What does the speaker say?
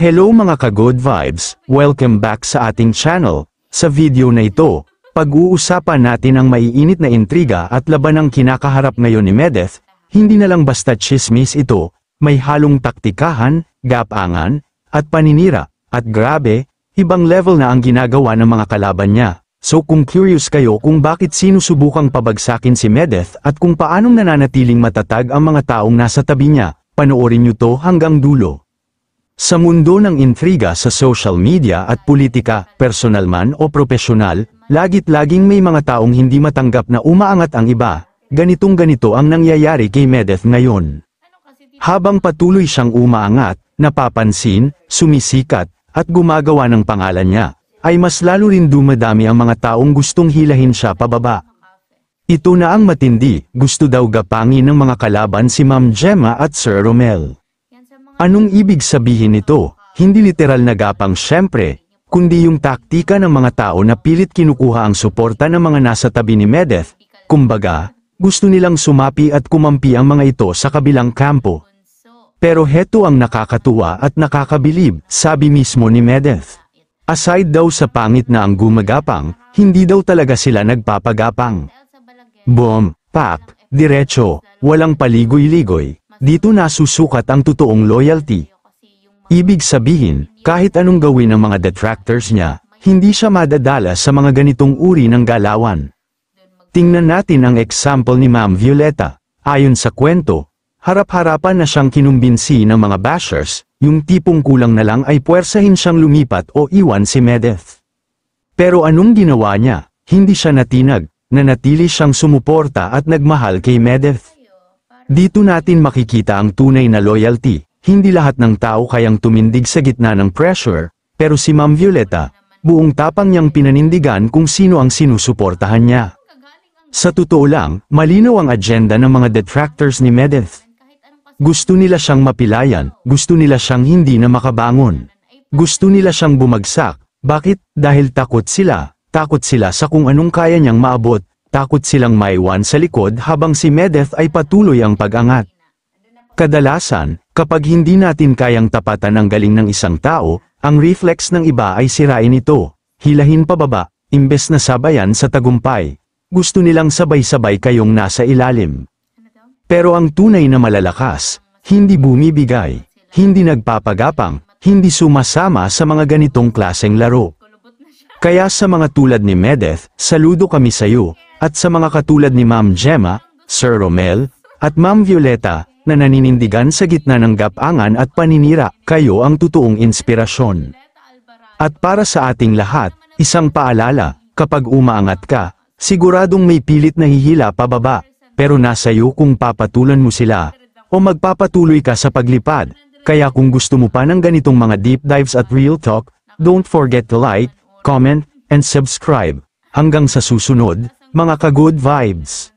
Hello mga ka-good vibes, welcome back sa ating channel. Sa video na ito, pag-uusapan natin ang maiinit na intriga at labanang kinakaharap ngayon ni Medeth. Hindi na lang basta chismis ito, may halong taktikahan, gapangan, at paninira, at grabe, ibang level na ang ginagawa ng mga kalaban niya. So kung curious kayo kung bakit sinusubukang pabagsakin si Medeth at kung paanong nananatiling matatag ang mga taong nasa tabi niya, panoorin niyo to hanggang dulo. Sa mundo ng intriga sa social media at politika, personal man o profesional, lagit-laging may mga taong hindi matanggap na umaangat ang iba. Ganitong-ganito ang nangyayari kay Medeth ngayon. Habang patuloy siyang umaangat, napapansin, sumisikat, at gumagawa ng pangalan niya, ay mas lalo rin dumadami ang mga taong gustong hilahin siya pababa. Ito na ang matindi, gusto daw gapangin ng mga kalaban si Ma'am Gemma at Sir Romel. Anong ibig sabihin nito? Hindi literal na gapang syempre, kundi yung taktika ng mga tao na pilit kinukuha ang suporta ng mga nasa tabi ni Medeth. Kumbaga, gusto nilang sumapi at kumampi ang mga ito sa kabilang kampo. Pero heto ang nakakatuwa at nakakabilib, sabi mismo ni Medeth. Aside daw sa pangit na ang gumagapang, hindi daw talaga sila nagpapagapang. Boom, pak, diretso, walang paligoy-ligoy. Dito nasusukat ang totoong loyalty. Ibig sabihin, kahit anong gawin ng mga detractors niya, hindi siya madadala sa mga ganitong uri ng galawan. Tingnan natin ang example ni Ma'am Violeta. Ayon sa kwento, harap-harapan na siyang kinumbinsi ng mga bashers, yung tipong kulang na lang ay puwersahin siyang lumipat o iwan si Medeth. Pero anong ginawa niya? Hindi siya natinag, nanatili siyang sumuporta at nagmahal kay Medeth. Dito natin makikita ang tunay na loyalty. Hindi lahat ng tao kayang tumindig sa gitna ng pressure, pero si Ma'am Violeta, buong tapang niyang pinanindigan kung sino ang sinusuportahan niya. Sa totoo lang, malinaw ang agenda ng mga detractors ni Medeth. Gusto nila siyang mapilayan, gusto nila siyang hindi na makabangon. Gusto nila siyang bumagsak. Bakit? Dahil takot sila sa kung anong kaya niyang maabot. Takot silang maiwan sa likod habang si Medeth ay patuloy ang pag-angat. Kadalasan, kapag hindi natin kayang tapatan ang galing ng isang tao, ang reflex ng iba ay sirain ito, hilahin pababa, imbes na sabayan sa tagumpay. Gusto nilang sabay-sabay kayong nasa ilalim. Pero ang tunay na malalakas, hindi bumibigay, hindi nagpapagapang, hindi sumasama sa mga ganitong klaseng laro. Kaya sa mga tulad ni Medeth, saludo kami sa iyo. At sa mga katulad ni Ma'am Gemma, Sir Romel, at Ma'am Violeta, na naninindigan sa gitna ng gapangan at paninira, kayo ang totoong inspirasyon. At para sa ating lahat, isang paalala, kapag umaangat ka, siguradong may pilit na hihila pababa, pero nasa iyo kung papatulan mo sila, o magpapatuloy ka sa paglipad. Kaya kung gusto mo pa ng ganitong mga deep dives at real talk, don't forget to like, comment, and subscribe. Hanggang sa susunod, mga ka-good vibes.